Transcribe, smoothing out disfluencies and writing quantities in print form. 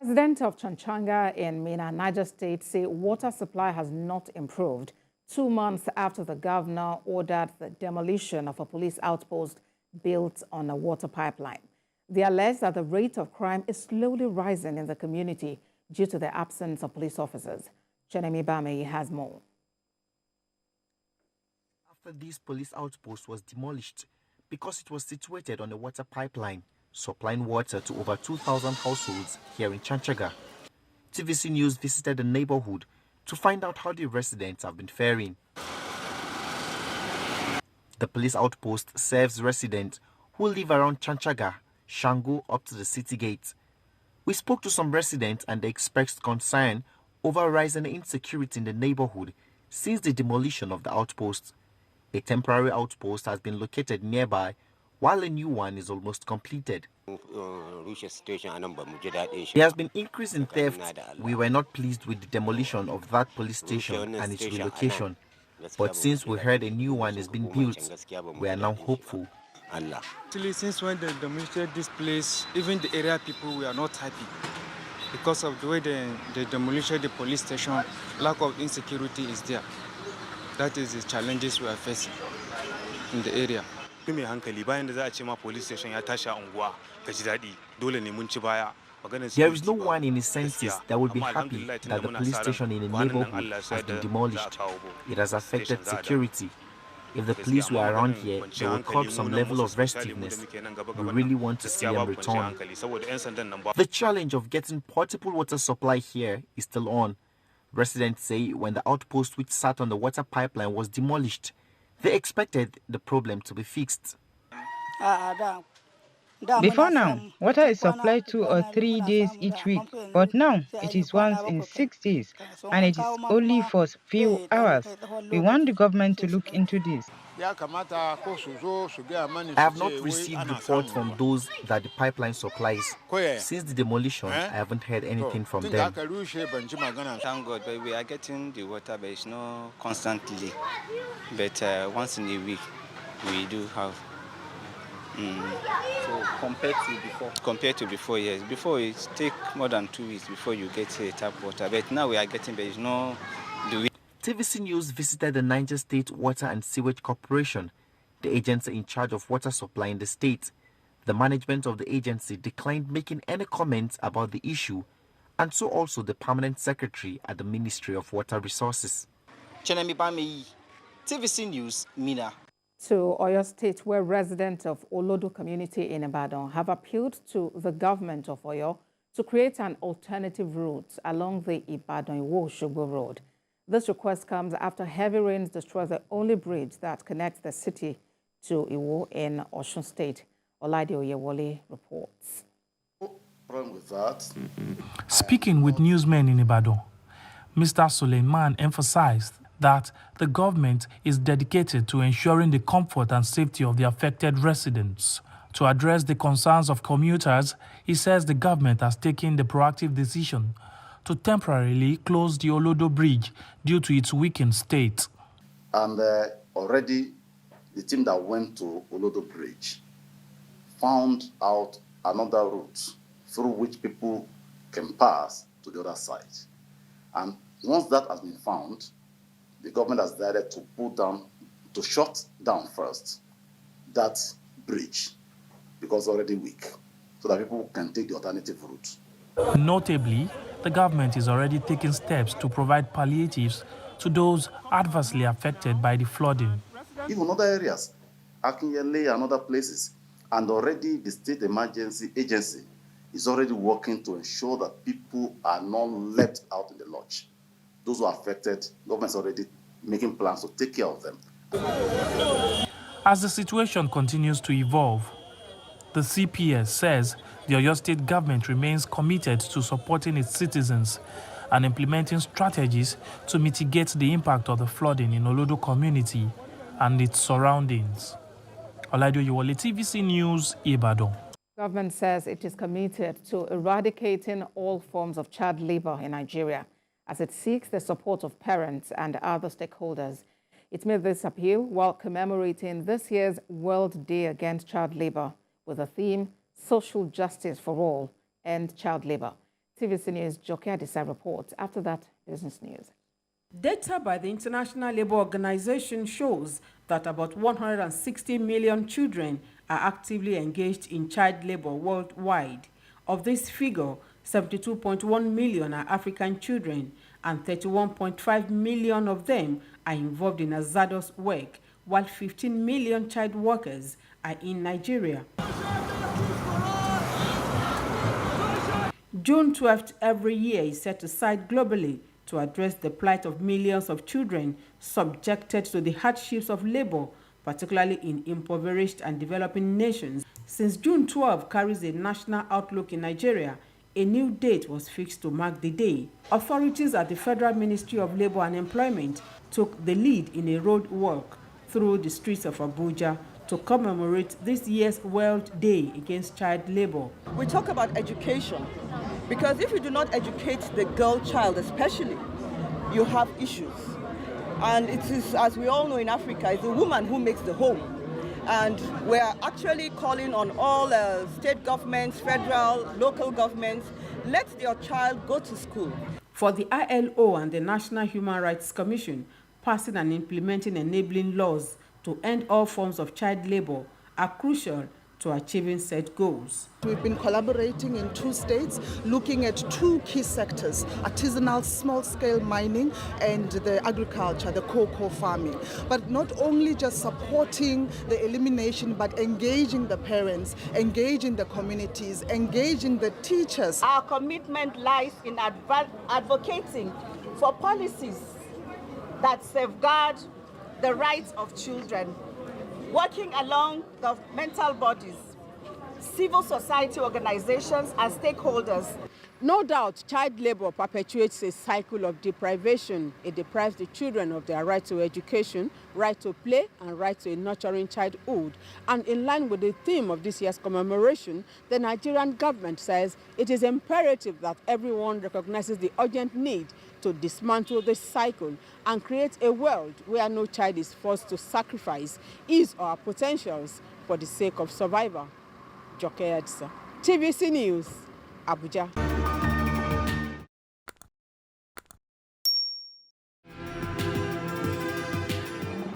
Residents of Chanchaga in Minna, Niger State say water supply has not improved 2 months after the governor ordered the demolition of a police outpost built on a water pipeline. They allege that the rate of crime is slowly rising in the community due to the absence of police officers. Chenemi Bame has more. After this police outpost was demolished because it was situated on a water pipeline, supplying water to over 2,000 households here in Chanchaga. TVC News visited the neighborhood to find out how the residents have been faring. The police outpost serves residents who live around Chanchaga, Shango up to the city gate. We spoke to some residents and they expressed concern over rising insecurity in the neighborhood since the demolition of the outpost. A temporary outpost has been located nearby, while a new one is almost completed. There has been increase in theft. We were not pleased with the demolition of that police station and its relocation. But since we heard a new one is being built, we are now hopeful. Actually, since when they demolished this place, even the area people, we are not happy. Because of the way they demolished the police station, lack of insecurity is there. That is the challenges we are facing in the area. There is no one in his senses that will be happy that the police station in a neighborhood has been demolished. It has affected security. If the police were around here, they would curb some level of restiveness. We really want to see them return. The challenge of getting portable water supply here is still on. Residents say when the outpost which sat on the water pipeline was demolished, they expected the problem to be fixed. Before now, water is supplied 2 or 3 days each week, but now it is once in 6 days and it is only for few hours. We want the government to look into this. I have not received reports from those that the pipeline supplies. Since the demolition, I haven't heard anything from them. Thank God, but we are getting the water, but it's not constantly. But once in a week, we do have. So compared to before? Compared to before, yes. Before it take more than 2 weeks before you get tap water, but now we are getting, but it's not the way. TVC News visited the Niger State Water and Sewage Corporation, the agency in charge of water supply in the state. The management of the agency declined making any comments about the issue, and so also the permanent secretary at the Ministry of Water Resources. Chenemi Bame, TVC News, Minna. To Oyo State, where residents of Olodo community in Ibadan have appealed to the government of Oyo to create an alternative route along the Ibadan-Iwo-Osogbo road. This request comes after heavy rains destroy the only bridge that connects the city to Iwo in Osun State. Olaide Oyewole reports. Speaking with newsmen in Ibadan, Mr. Suleiman emphasized that the government is dedicated to ensuring the comfort and safety of the affected residents. To address the concerns of commuters, he says the government has taken the proactive decision to temporarily close the Olodo Bridge due to its weakened state. And already the team that went to Olodo Bridge found out another route through which people can pass to the other side. And once that has been found, the government has decided to shut down first that bridge because it's already weak, so that people can take the alternative route. Notably, the government is already taking steps to provide palliatives to those adversely affected by the flooding. Even other areas, Akinyele and other places, and already the State Emergency Agency is already working to ensure that people are not left out in the lodge. Those who are affected, government is already making plans to take care of them. As the situation continues to evolve, the CPS says the Oyo State government remains committed to supporting its citizens and implementing strategies to mitigate the impact of the flooding in Olodo community and its surroundings. Olaide Oyewole, TVC News, Ibadan. Government says it is committed to eradicating all forms of child labor in Nigeria as it seeks the support of parents and other stakeholders. It made this appeal while commemorating this year's World Day Against Child Labor with the theme Social Justice for All, End Child Labor. TVC News' Joke Adisa reports. After that, business news. Data by the International Labour Organization shows that about 160 million children are actively engaged in child labor worldwide. Of this figure, 72.1 million are African children and 31.5 million of them are involved in hazardous work, while 15 million child workers are in Nigeria. June 12th every year is set aside globally to address the plight of millions of children subjected to the hardships of labor, particularly in impoverished and developing nations. Since June 12 carries a national outlook in Nigeria, a new date was fixed to mark the day. Authorities at the Federal Ministry of Labor and Employment took the lead in a road walk through the streets of Abuja to commemorate this year's World Day Against Child Labor. We talk about education, because if you do not educate the girl child especially, you have issues. And it is, as we all know in Africa, it's the woman who makes the home. And we're actually calling on all state governments, federal, local governments, let your child go to school. For the ILO and the National Human Rights Commission, passing and implementing enabling laws to end all forms of child labor are crucial to achieving set goals. We've been collaborating in 2 states, looking at 2 key sectors: artisanal small-scale mining and the agriculture, the cocoa farming. But not only just supporting the elimination, but engaging the parents, engaging the communities, engaging the teachers. Our commitment lies in advocating for policies that safeguard the rights of children, working along governmental bodies, civil society organizations, and stakeholders. No doubt, child labor perpetuates a cycle of deprivation. It deprives the children of their right to education, right to play, and right to a nurturing childhood. And in line with the theme of this year's commemoration, the Nigerian government says it is imperative that everyone recognizes the urgent need to dismantle this cycle and create a world where no child is forced to sacrifice his or her potentials for the sake of survival. Joke Adisa, TVC News, Abuja.